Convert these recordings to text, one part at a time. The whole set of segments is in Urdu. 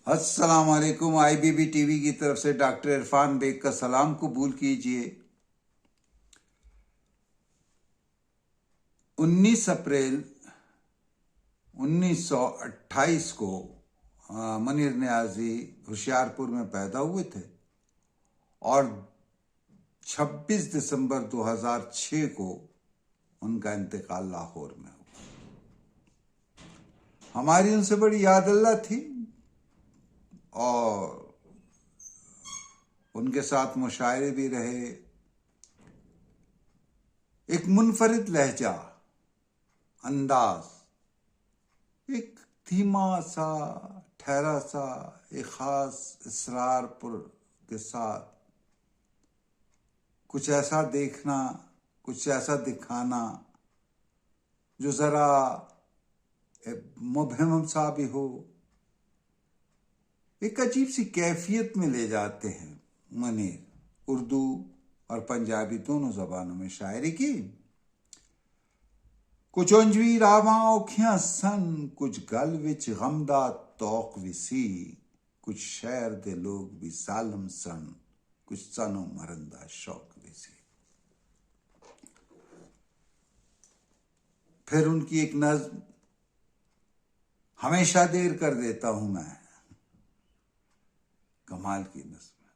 السلام علیکم. آئی بی بی ٹی وی کی طرف سے ڈاکٹر عرفان بیگ کا سلام قبول کیجیے. 19 اپریل 1928 کو منیر نیازی ہوشیارپور میں پیدا ہوئے تھے اور 26 دسمبر 2006 کو ان کا انتقال لاہور میں ہوا. ہماری ان سے بڑی یاد اللہ تھی اور ان کے ساتھ مشاعرے بھی رہے. ایک منفرد لہجہ، انداز، ایک دھیما سا ٹھہرا سا ایک خاص اسرار پر کے ساتھ کچھ ایسا دیکھنا، کچھ ایسا دکھانا جو ذرا مبہم سا بھی ہو، ایک عجیب سی کیفیت میں لے جاتے ہیں. منیر اردو اور پنجابی دونوں زبانوں میں شاعری کی. کچھ انجوی راواں اوکھیاں سن، کچھ گل وچ غمدا توق وی سی، کچھ شہر دے لوگ بھی سالم سن، کچھ سنو مرن دا شوق وی سی. پھر ان کی ایک نظم ہمیشہ دیر کر دیتا ہوں میں، کمال کی نظم ہے.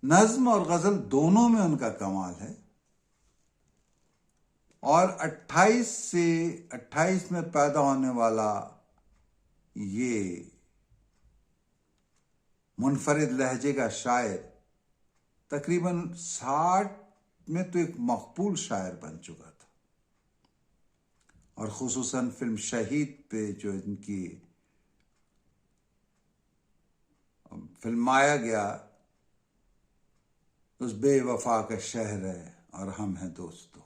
نظم اور غزل دونوں میں ان کا کمال ہے. اور 28 میں پیدا ہونے والا یہ منفرد لہجے کا شاعر تقریباً 60 میں تو ایک مقبول شاعر بن چکا تھا. اور خصوصاً فلم شہید پہ جو ان کی فلمایا گیا، اس بے وفا کا شہر ہے اور ہم ہیں دوستو.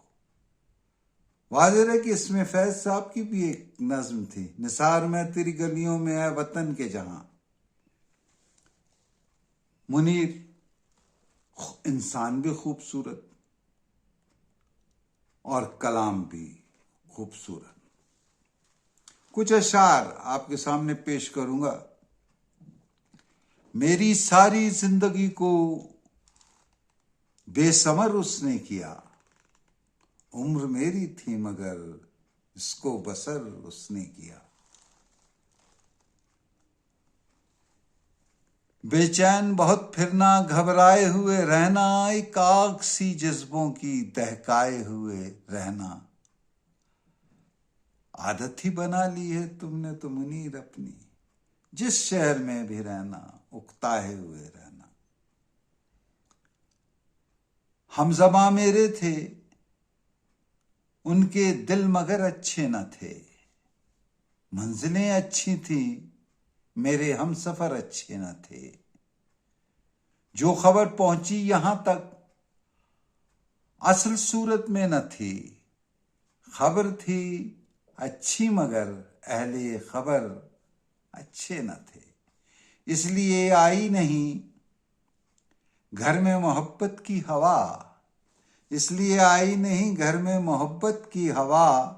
واضح ہے کہ اس میں فیض صاحب کی بھی ایک نظم تھی، نثار میں تیری گلیوں میں ہے وطن کے جہاں. منیر انسان بھی خوبصورت اور کلام بھی خوبصورت. کچھ اشعار آپ کے سامنے پیش کروں گا. میری ساری زندگی کو بے ثمر اس نے کیا، عمر میری تھی مگر اس کو بسر اس نے کیا. بے چین بہت پھرنا، گھبرائے ہوئے رہنا، ایک آگ سی جذبوں کی دہکائے ہوئے رہنا. عادت ہی بنا لی ہے تم نے تو منیر اپنی، جس شہر میں بھی رہنا اکتائے ہوئے رہنا. ہم زباں میرے تھے ان کے دل مگر اچھے نہ تھے، منزلیں اچھی تھیں میرے ہم سفر اچھے نہ تھے. جو خبر پہنچی یہاں تک اصل صورت میں نہ تھی، خبر تھی اچھی مگر اہل خبر اچھے نہ تھے. اس لیے آئی نہیں گھر میں محبت کی ہوا، اس لیے آئی نہیں گھر میں محبت کی ہوا،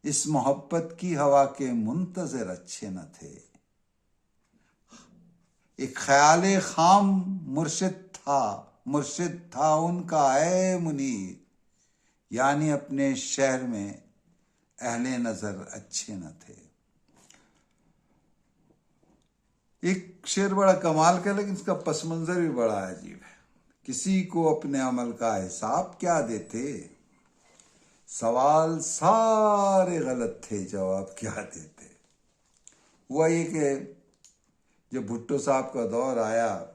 اس محبت کی ہوا کے منتظر اچھے نہ تھے. ایک خیال خام مرشد تھا ان کا اے منیر، یعنی اپنے شہر میں اہل نظر اچھے نہ تھے. ایک شعر بڑا کمال کا، لیکن اس کا پس منظر بھی بڑا عجیب ہے. کسی کو اپنے عمل کا حساب کیا دیتے، سوال سارے غلط تھے جواب کیا دیتے. ہوا یہ کہ جب بھٹو صاحب کا دور آیا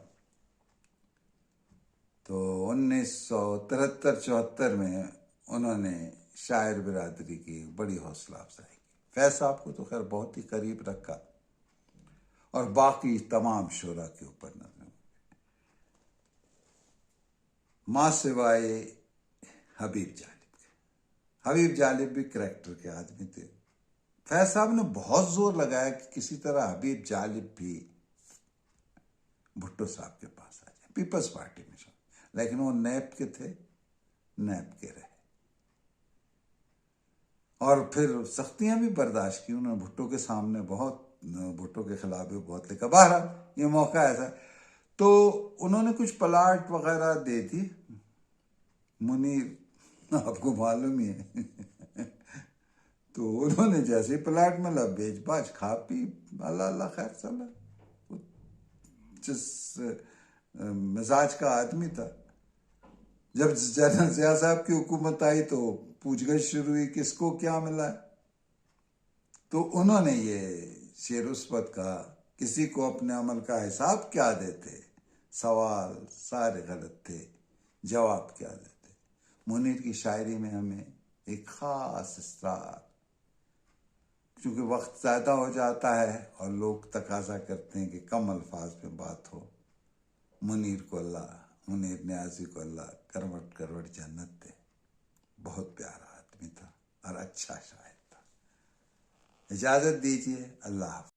تو 1973-74 میں انہوں نے شاعر برادری کی بڑی حوصلہ افزائی کی. فیض صاحب کو تو خیر بہت ہی قریب رکھا اور باقی تمام شعراء کے اوپر نظر، ماں سوائے حبیب جالب کے. حبیب جالب بھی کریکٹر کے آدمی تھے. فیض صاحب نے بہت زور لگایا کہ کسی طرح حبیب جالب بھی بھٹو صاحب کے پاس آ جائے، پیپلز پارٹی میں شامل. لیکن وہ نیب کے تھے، نیب کے رہے اور پھر سختیاں بھی برداشت کی. انہوں نے بھٹو کے سامنے بہت بھٹو کے خلاف بھی بہت لکھا. بہرحال یہ موقع ایسا. تو انہوں نے کچھ پلاٹ وغیرہ دے دی. منیر آپ کو معلوم ہی ہے تو انہوں نے جیسے پلاٹ ملا بیچ باچ کھا پی اللہ اللہ خیر چلا. جس مزاج کا آدمی تھا. جب جنرل ضیاء صاحب کی حکومت آئی تو پوچھ گچھ شروع ہوئی کس کو کیا ملا. تو انہوں نے یہ شعر اسود کہا کسی کو اپنے عمل کا حساب کیا دیتے, سوال سارے غلط تھے, جواب کیا دیتے. منیر کی شاعری میں ہمیں ایک خاص اسرار, چونکہ وقت زیادہ ہو جاتا ہے اور لوگ تقاضا کرتے ہیں کہ کم الفاظ میں بات ہو. منیر نیازی کو اللہ کروٹ کروٹ جنت دے. بہت پیارا آدمی تھا اور اچھا شاعر تھا. اجازت دیجیے, اللہ حافظ.